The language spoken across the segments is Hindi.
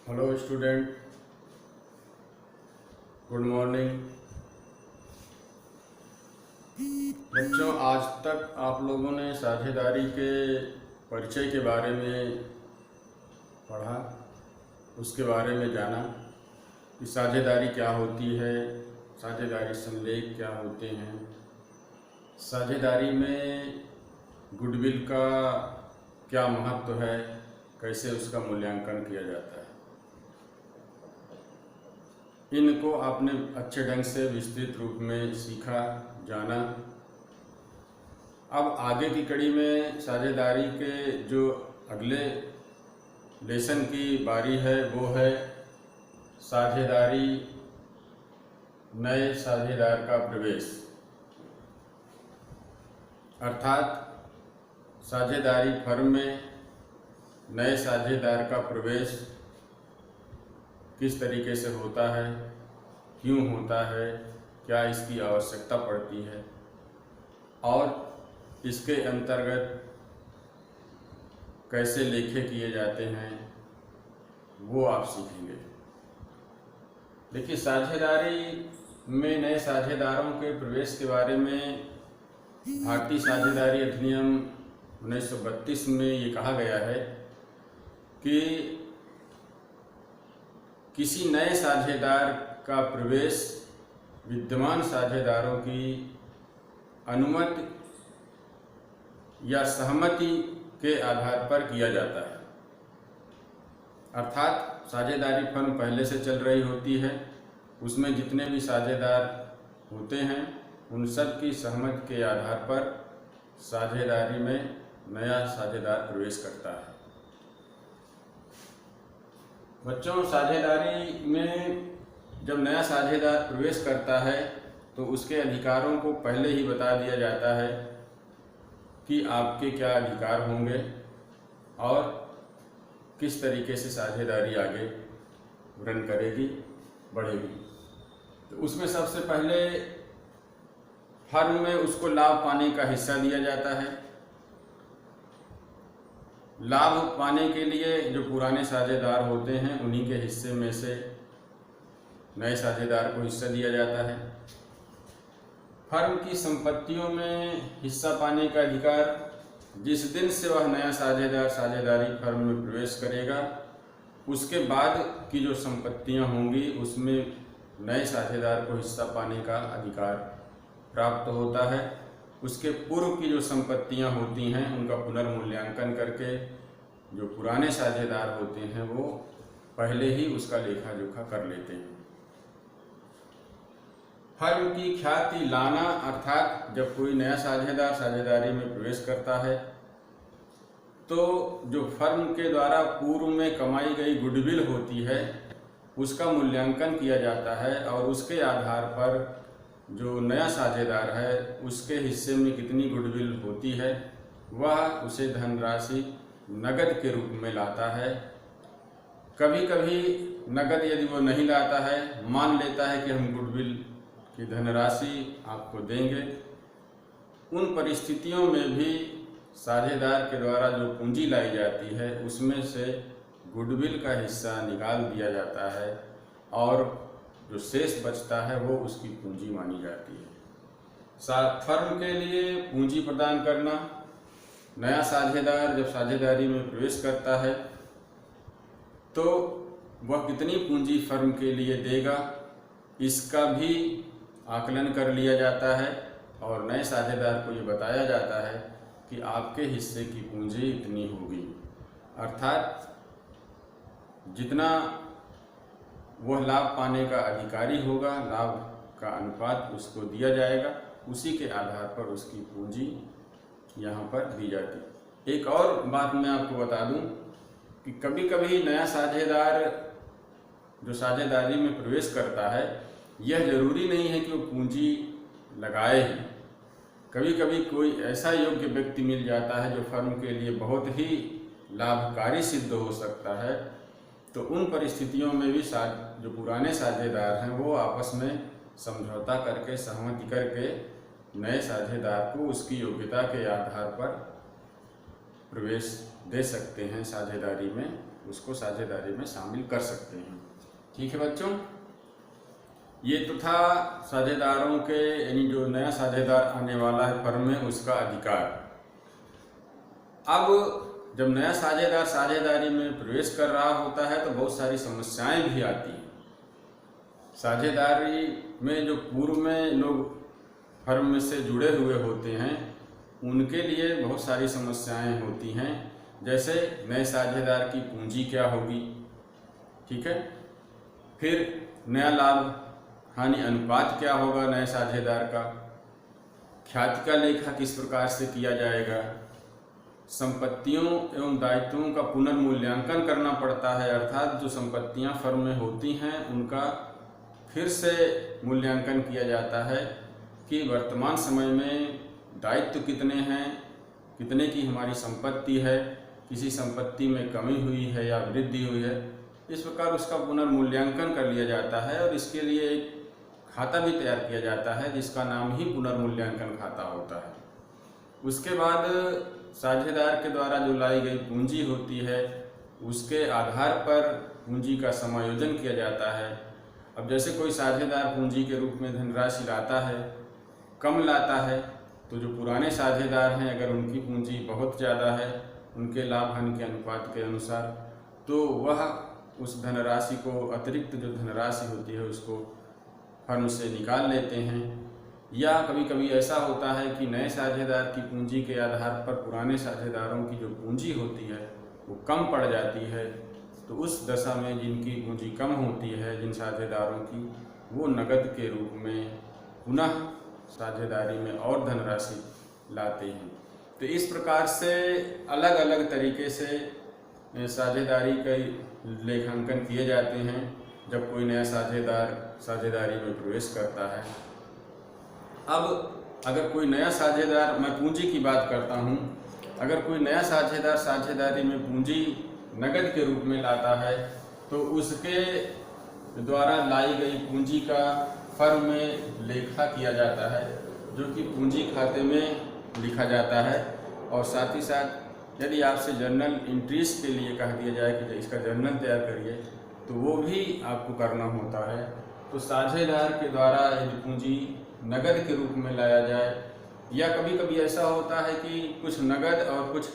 Hello student, good morning. बच्चों, आज तक आप लोगों ने साझेदारी के परिचय के बारे में पढ़ा, उसके बारे में जाना कि साझेदारी क्या होती है, साझेदारी संलेख क्या होते हैं, साझेदारी में गुडविल का क्या महत्व है, कैसे उसका मूल्यांकन किया जाता है। इनको आपने अच्छे ढंग से विस्तृत रूप में सीखा, जाना। अब आगे की कड़ी में साझेदारी के जो अगले लेसन की बारी है वो है साझेदारी, नए साझेदार का प्रवेश। अर्थात साझेदारी फर्म में नए साझेदार का प्रवेश किस तरीके से होता है, क्यों होता है, क्या इसकी आवश्यकता पड़ती है और इसके अंतर्गत कैसे लेखे किए जाते हैं, वो आप सीखेंगे। देखिए, साझेदारी में नए साझेदारों के प्रवेश के बारे में भारतीय साझेदारी अधिनियम 1932 में ये कहा गया है कि किसी नए साझेदार का प्रवेश विद्यमान साझेदारों की अनुमति या सहमति के आधार पर किया जाता है। अर्थात साझेदारी फर्म पहले से चल रही होती है, उसमें जितने भी साझेदार होते हैं उन सब की सहमति के आधार पर साझेदारी में नया साझेदार प्रवेश करता है। बच्चों, साझेदारी में जब नया साझेदार प्रवेश करता है तो उसके अधिकारों को पहले ही बता दिया जाता है कि आपके क्या अधिकार होंगे और किस तरीके से साझेदारी आगे रन करेगी, बढ़ेगी। तो उसमें सबसे पहले फर्म में उसको लाभ पाने का हिस्सा दिया जाता है। लाभ पाने के लिए जो पुराने साझेदार होते हैं उन्हीं के हिस्से में से नए साझेदार को हिस्सा दिया जाता है। फर्म की संपत्तियों में हिस्सा पाने का अधिकार जिस दिन से वह नया साझेदार साझेदारी फर्म में प्रवेश करेगा उसके बाद की जो संपत्तियां होंगी उसमें नए साझेदार को हिस्सा पाने का अधिकार प्राप्त होता है। उसके पूर्व की जो संपत्तियां होती हैं उनका पुनर्मूल्यांकन करके जो पुराने साझेदार होते हैं वो पहले ही उसका लेखा जोखा कर लेते हैं। फर्म की ख्याति लाना, अर्थात जब कोई नया साझेदार साझेदारी में प्रवेश करता है तो जो फर्म के द्वारा पूर्व में कमाई गई गुडविल होती है उसका मूल्यांकन किया जाता है और उसके आधार पर जो नया साझेदार है उसके हिस्से में कितनी गुडविल होती है वह उसे धनराशि नगद के रूप में लाता है। कभी कभी नगद यदि वो नहीं लाता है, मान लेता है कि हम गुडविल की धनराशि आपको देंगे, उन परिस्थितियों में भी साझेदार के द्वारा जो पूंजी लाई जाती है उसमें से गुडविल का हिस्सा निकाल दिया जाता है और जो शेष बचता है वो उसकी पूंजी मानी जाती है। फर्म के लिए पूंजी प्रदान करना, नया साझेदार जब साझेदारी में प्रवेश करता है तो वह कितनी पूंजी फर्म के लिए देगा इसका भी आकलन कर लिया जाता है और नए साझेदार को ये बताया जाता है कि आपके हिस्से की पूंजी इतनी होगी। अर्थात जितना वह लाभ पाने का अधिकारी होगा, लाभ का अनुपात उसको दिया जाएगा, उसी के आधार पर उसकी पूंजी यहाँ पर दी जाती है। एक और बात मैं आपको बता दूं कि कभी कभी नया साझेदार जो साझेदारी में प्रवेश करता है यह जरूरी नहीं है कि वो पूंजी लगाए ही। कभी कभी कोई ऐसा योग्य व्यक्ति मिल जाता है जो फर्म के लिए बहुत ही लाभकारी सिद्ध हो सकता है, तो उन परिस्थितियों में भी जो पुराने साझेदार हैं वो आपस में समझौता करके, सहमति करके नए साझेदार को उसकी योग्यता के आधार पर प्रवेश दे सकते हैं साझेदारी में उसको साझेदारी में शामिल कर सकते हैं। ठीक है बच्चों, ये तो था साझेदारों के, यानी जो नया साझेदार आने वाला है फर्म में उसका अधिकार। अब जब नया साझेदार साझेदारी में प्रवेश कर रहा होता है तो बहुत सारी समस्याएं भी आती हैं। साझेदारी में जो पूर्व में लोग फर्म में से जुड़े हुए होते हैं उनके लिए बहुत सारी समस्याएं होती हैं, जैसे नए साझेदार की पूंजी क्या होगी, ठीक है, फिर नया लाभ हानि अनुपात क्या होगा नए साझेदार का, ख्याति का लेखा किस प्रकार से किया जाएगा, संपत्तियों एवं दायित्वों का पुनर्मूल्यांकन करना पड़ता है, अर्थात जो संपत्तियां फर्म में होती हैं उनका फिर से मूल्यांकन किया जाता है कि वर्तमान समय में दायित्व कितने हैं, कितने की हमारी संपत्ति है, किसी संपत्ति में कमी हुई है या वृद्धि हुई है, इस प्रकार उसका पुनर्मूल्यांकन कर लिया जाता है और इसके लिए एक खाता भी तैयार किया जाता है जिसका नाम ही पुनर्मूल्यांकन खाता होता है। उसके बाद साझेदार के द्वारा जो लाई गई पूंजी होती है उसके आधार पर पूंजी का समायोजन किया जाता है। अब जैसे कोई साझेदार पूंजी के रूप में धनराशि लाता है, कम लाता है, तो जो पुराने साझेदार हैं अगर उनकी पूंजी बहुत ज़्यादा है उनके लाभ हानि के अनुपात के अनुसार, तो वह उस धनराशि को, अतिरिक्त जो धनराशि होती है उसको फर्म से निकाल लेते हैं। या कभी कभी ऐसा होता है कि नए साझेदार की पूंजी के आधार पर पुराने साझेदारों की जो पूंजी होती है वो कम पड़ जाती है, तो उस दशा में जिनकी पूंजी कम होती है, जिन साझेदारों की, वो नकद के रूप में पुनः साझेदारी में और धनराशि लाते हैं। तो इस प्रकार से अलग अलग तरीके से साझेदारी के लेखांकन किए जाते हैं जब कोई नया साझेदार साझेदारी में प्रवेश करता है। अब अगर कोई नया साझेदार, मैं पूंजी की बात करता हूँ, अगर कोई नया साझेदार साझेदारी में पूंजी नकद के रूप में लाता है तो उसके द्वारा लाई गई पूंजी का फर्म में लेखा किया जाता है जो कि पूंजी खाते में लिखा जाता है। और साथ ही साथ यदि आपसे जर्नल इंट्रीज के लिए कह दिया जाए कि इसका जर्नल तैयार करिए तो वो भी आपको करना होता है। तो साझेदार के द्वारा यदि पूंजी नगद के रूप में लाया जाए, या कभी कभी ऐसा होता है कि कुछ नगद और कुछ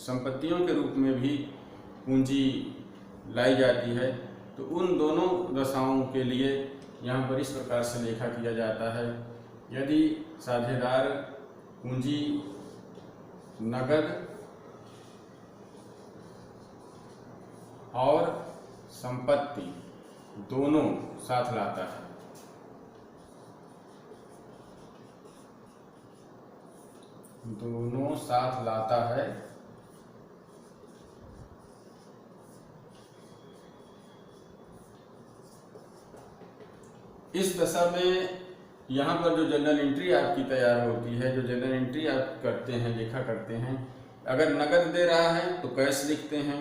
संपत्तियों के रूप में भी पूंजी लाई जाती है, तो उन दोनों दशाओं के लिए यहाँ पर इस प्रकार से लेखा किया जाता है। यदि साझेदार पूंजी नगद और संपत्ति दोनों साथ लाता है, दोनों साथ लाता है, इस दशा में यहाँ पर जो जर्नल एंट्री आपकी तैयार होती है, जो जर्नल एंट्री आप करते हैं, लेखा करते हैं, अगर नगद दे रहा है तो कैश लिखते हैं,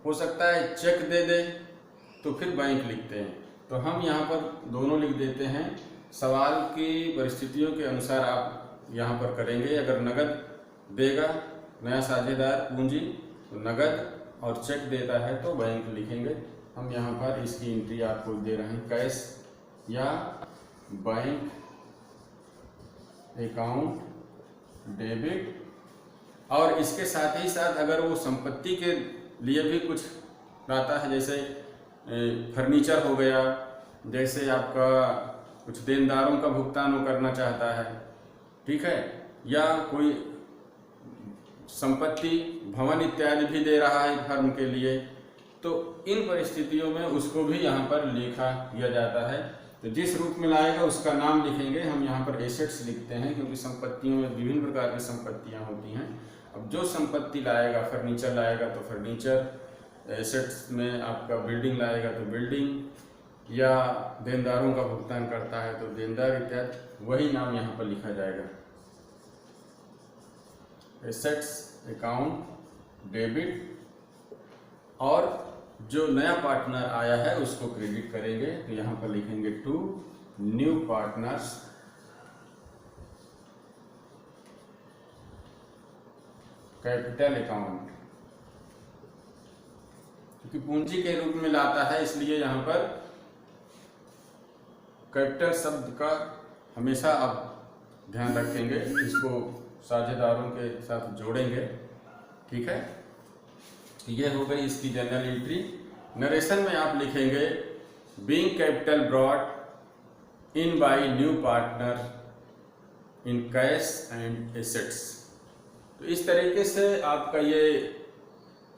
हो सकता है चेक दे दे तो फिर बैंक लिखते हैं। तो हम यहाँ पर दोनों लिख देते हैं। सवाल की परिस्थितियों के अनुसार आप यहाँ पर करेंगे। अगर नगद देगा नया साझेदार पूंजी तो नगद, और चेक देता है तो बैंक लिखेंगे। हम यहाँ पर इसकी एंट्री आपको दे रहे हैं, कैश या बैंक अकाउंट डेबिट। और इसके साथ ही साथ अगर वो संपत्ति के लिए भी कुछ लाता है, जैसे फर्नीचर हो गया, जैसे आपका कुछ देनदारों का भुगतान वो करना चाहता है, ठीक है, या कोई संपत्ति भवन इत्यादि भी दे रहा है फर्म के लिए, तो इन परिस्थितियों में उसको भी यहाँ पर लेखा किया जाता है। तो जिस रूप में लाएगा उसका नाम लिखेंगे। हम यहाँ पर एसेट्स लिखते हैं क्योंकि संपत्तियों में विभिन्न प्रकार की संपत्तियाँ होती हैं। अब जो संपत्ति लाएगा, फर्नीचर लाएगा तो फर्नीचर, एसेट्स में आपका बिल्डिंग लाएगा तो बिल्डिंग, या देनदारों का भुगतान करता है तो देनदार इत्यादि, वही नाम यहाँ पर लिखा जाएगा। एसेट्स अकाउंट डेबिट, और जो नया पार्टनर आया है उसको क्रेडिट करेंगे तो यहाँ पर लिखेंगे to new partners capital account. क्योंकि पूंजी के रूप में लाता है, इसलिए यहाँ पर कैपिटल शब्द का हमेशा आप ध्यान रखेंगे, इसको साझेदारों के साथ जोड़ेंगे। ठीक है, ये हो गई इसकी जनरल एंट्री। नरेशन में आप लिखेंगे being capital brought in by new partner in cash and assets. तो इस तरीके से आपका ये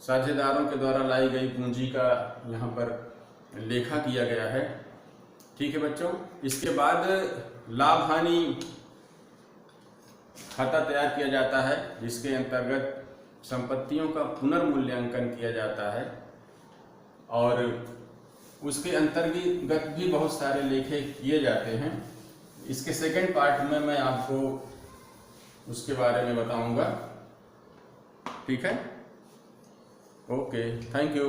साझेदारों के द्वारा लाई गई पूंजी का यहाँ पर लेखा किया गया है। ठीक है बच्चों, इसके बाद लाभ हानि खाता तैयार किया जाता है, जिसके अंतर्गत संपत्तियों का पुनर्मूल्यांकन किया जाता है और उसके अंतर्गत भी बहुत सारे लेखे किए जाते हैं। इसके सेकंड पार्ट में मैं आपको उसके बारे में बताऊंगा। ठीक है, ओके, थैंक यू।